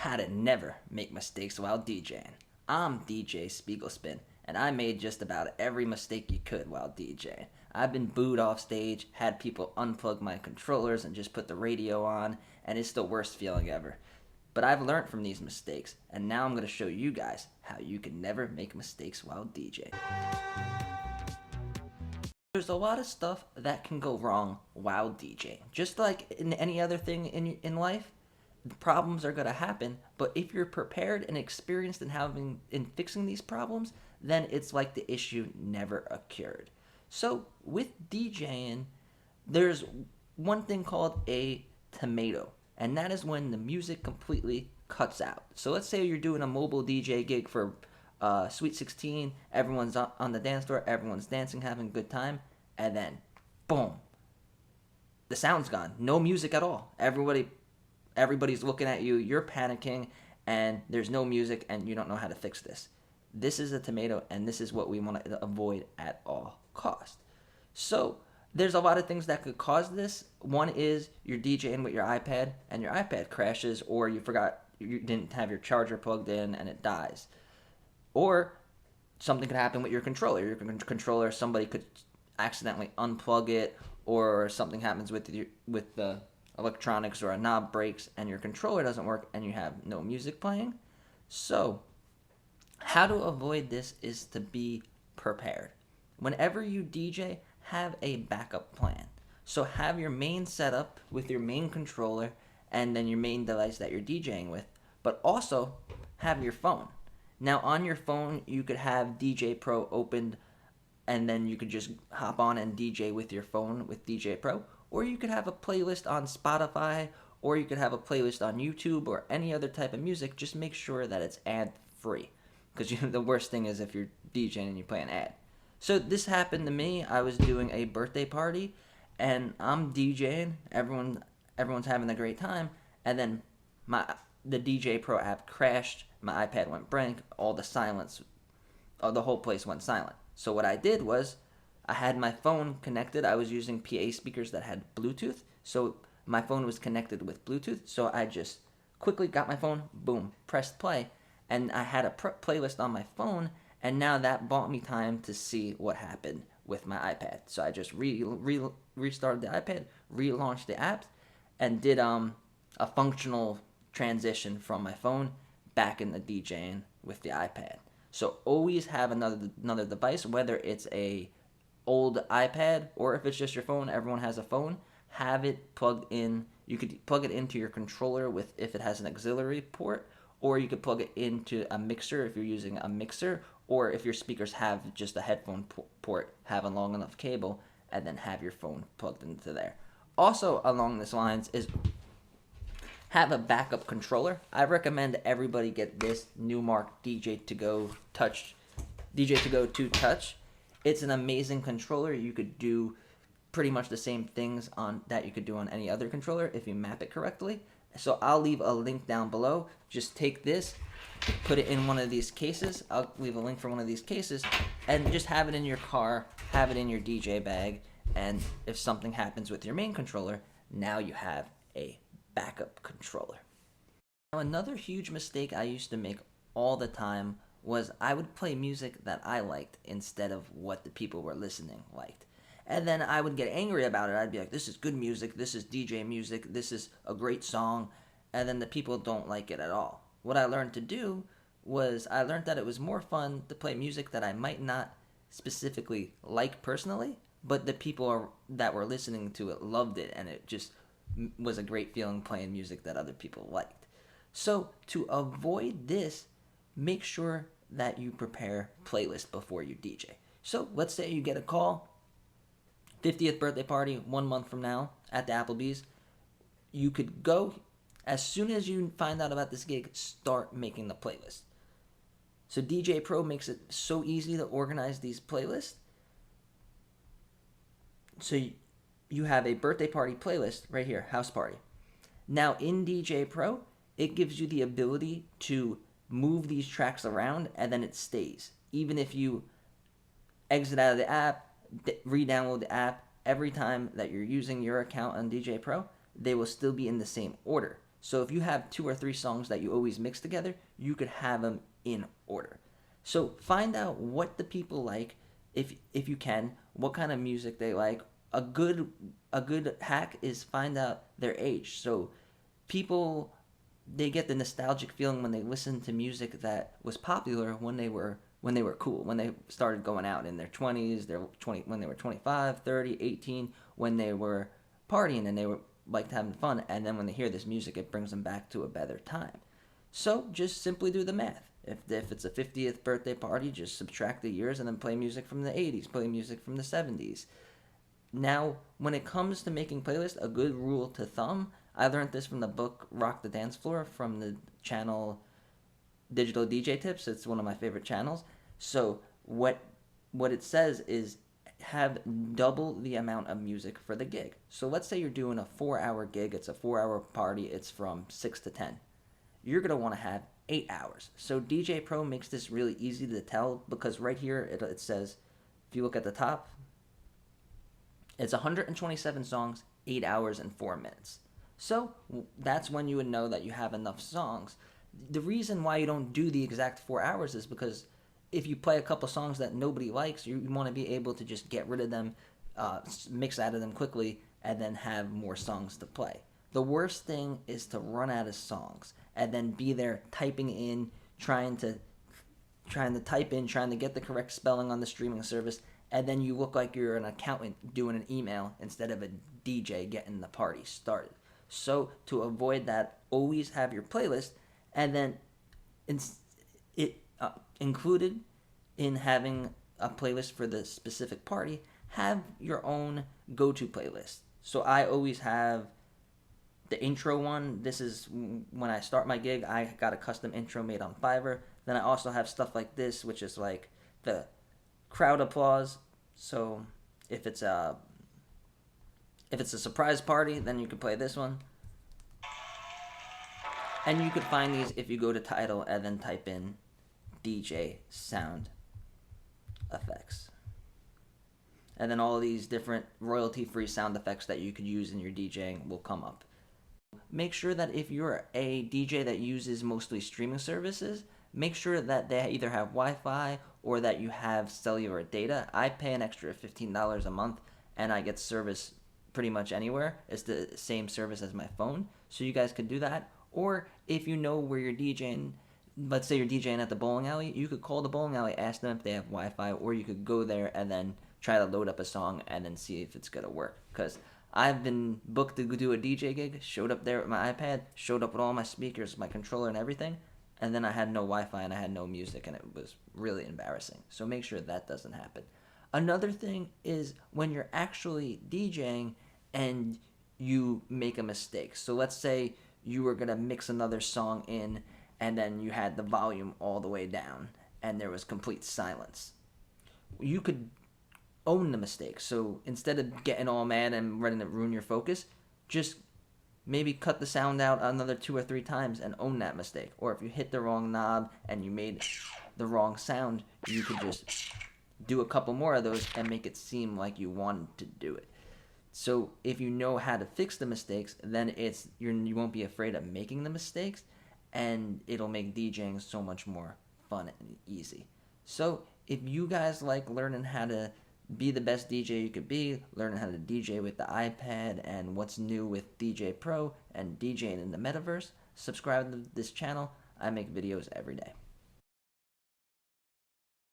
How to never make mistakes while DJing. I'm DJ Spiegelspin, and I made just about every mistake you could while DJing. I've been booed off stage, had people unplug my controllers and just put the radio on, and it's the worst feeling ever. But I've learned from these mistakes, and now I'm going to show you guys how you can never make mistakes while DJing. There's a lot of stuff that can go wrong while DJing. Just like in any other thing in life, problems are going to happen, but if you're prepared and experienced in fixing these problems, then it's like the issue never occurred. So with DJing, there's one thing called a tomato, and that is when the music completely cuts out. So let's say you're doing a mobile DJ gig for Sweet 16, everyone's on the dance floor, everyone's dancing, having a good time, and then boom, the sound's gone. No music at all. Everybody's looking at you, you're panicking, and there's no music, and you don't know how to fix this. This is a tomato, and this is what we want to avoid at all cost. So there's a lot of things that could cause this. One is you're DJing with your iPad, and your iPad crashes, or you didn't have your charger plugged in, and it dies. Or something could happen with your controller. Somebody could accidentally unplug it, or something happens with the electronics, or a knob breaks and your controller doesn't work and you have no music playing. So how to avoid this is to be prepared. Whenever you DJ, have a backup plan. So have your main setup with your main controller and then your main device that you're DJing with, but also have your phone. Now on your phone, you could have DJ Pro opened, and then you could just hop on and DJ with your phone with DJ Pro, or you could have a playlist on Spotify, or you could have a playlist on YouTube, or any other type of music. Just make sure that it's ad free, because the worst thing is if you're DJing and you play an ad. So this happened to me. I was doing a birthday party, and I'm DJing. Everyone's having a great time, and then the DJ Pro app crashed. My iPad went blank. The whole place went silent. So what I did was, I had my phone connected. I was using PA speakers that had Bluetooth, so my phone was connected with Bluetooth. So I just quickly got my phone, boom, pressed play, and I had a playlist on my phone, and now that bought me time to see what happened with my iPad. So I just restarted the iPad, relaunched the apps, and did a functional transition from my phone back in the DJing with the iPad. So always have another device, whether it's a old iPad or if it's just your phone. Everyone has a phone. Have it plugged in. You could plug it into your controller if it has an auxiliary port, or you could plug it into a mixer if you're using a mixer, or if your speakers have just a headphone port, have a long enough cable, and then have your phone plugged into there. Also along this lines is have a backup controller. I recommend everybody get this Numark DJ2Go 2 Touch. It's an amazing controller. You could do pretty much the same things on that you could do on any other controller if you map it correctly. So I'll leave a link down below. Just take this, put it in one of these cases. I'll leave a link for one of these cases, and just have it in your car, have it in your DJ bag, and if something happens with your main controller, now you have a backup controller. Now another huge mistake I used to make all the time was I would play music that I liked instead of what the people were listening liked. And then I would get angry about it. I'd be like, this is good music, this is DJ music, this is a great song, and then the people don't like it at all. What I learned to do was I learned that it was more fun to play music that I might not specifically like personally, but the people that were listening to it loved it, and it just was a great feeling playing music that other people liked. So to avoid this, make sure that you prepare playlists before you DJ. So let's say you get a call, 50th birthday party 1 month from now at the Applebee's. You could go, as soon as you find out about this gig, start making the playlist. So DJ Pro makes it so easy to organize these playlists. So you have a birthday party playlist right here, house party. Now in DJ Pro, it gives you the ability to move these tracks around, and then it stays. Even if you exit out of the app, re-download the app, every time that you're using your account on DJ Pro, they will still be in the same order. So if you have 2 or 3 songs that you always mix together, you could have them in order. So find out what the people like, if you can, what kind of music they like. A good hack is find out their age. So people, they get the nostalgic feeling when they listen to music that was popular when they were cool, when they started going out in their 20s, their 20 when they were 25, 30, 18, when they were partying and they were liked having fun, and then when they hear this music it brings them back to a better time. So just simply do the math. If it's a 50th birthday party, just subtract the years and then play music from the 80s, play music from the 70s. Now, when it comes to making playlists, a good rule to thumb, I learned this from the book Rock the Dance Floor from the channel Digital DJ Tips. It's one of my favorite channels. So what it says is have double the amount of music for the gig. So let's say you're doing a 4-hour gig. It's a 4-hour party. It's from 6 to 10. You're going to want to have 8 hours. So DJ Pro makes this really easy to tell because right here it says, if you look at the top, it's 127 songs, 8 hours and 4 minutes. So that's when you would know that you have enough songs. The reason why you don't do the exact 4 hours is because if you play a couple songs that nobody likes, you want to be able to just get rid of them, mix out of them quickly, and then have more songs to play. The worst thing is to run out of songs and then be there typing in, trying to type in, trying to get the correct spelling on the streaming service, and then you look like you're an accountant doing an email instead of a DJ getting the party started. So to avoid that, always have your playlist, and then included in having a playlist for the specific party, have your own go-to playlist. So I always have the intro one. This is when I start my gig. I got a custom intro made on Fiverr. Then I also have stuff like this, which is like the crowd applause. So if it's a surprise party, then you can play this one. And you could find these if you go to Tidal and then type in DJ sound effects. And then all of these different royalty-free sound effects that you could use in your DJing will come up. Make sure that if you're a DJ that uses mostly streaming services, make sure that they either have Wi-Fi or that you have cellular data. I pay an extra $15 a month and I get service pretty much anywhere. It's the same service as my phone, so you guys could do that. Or if you know where you're DJing, let's say you're DJing at the bowling alley, you could call the bowling alley, ask them if they have Wi-Fi, or you could go there and then try to load up a song and then see if it's going to work. Because I've been booked to do a DJ gig, showed up there with my iPad, showed up with all my speakers, my controller and everything, and then I had no Wi-Fi and I had no music, and it was really embarrassing. So make sure that doesn't happen. Another thing is when you're actually DJing and you make a mistake. So let's say you were going to mix another song in and then you had the volume all the way down and there was complete silence. You could own the mistake. So instead of getting all mad and ready to ruin your focus, just maybe cut the sound out another 2 or 3 times and own that mistake. Or if you hit the wrong knob and you made the wrong sound, you could just do a couple more of those and make it seem like you wanted to do it. So if you know how to fix the mistakes, then you won't be afraid of making the mistakes, and it'll make DJing so much more fun and easy. So if you guys like learning how to be the best DJ you could be, learning how to DJ with the iPad and what's new with DJ Pro and DJing in the metaverse, subscribe to this channel. I make videos every day.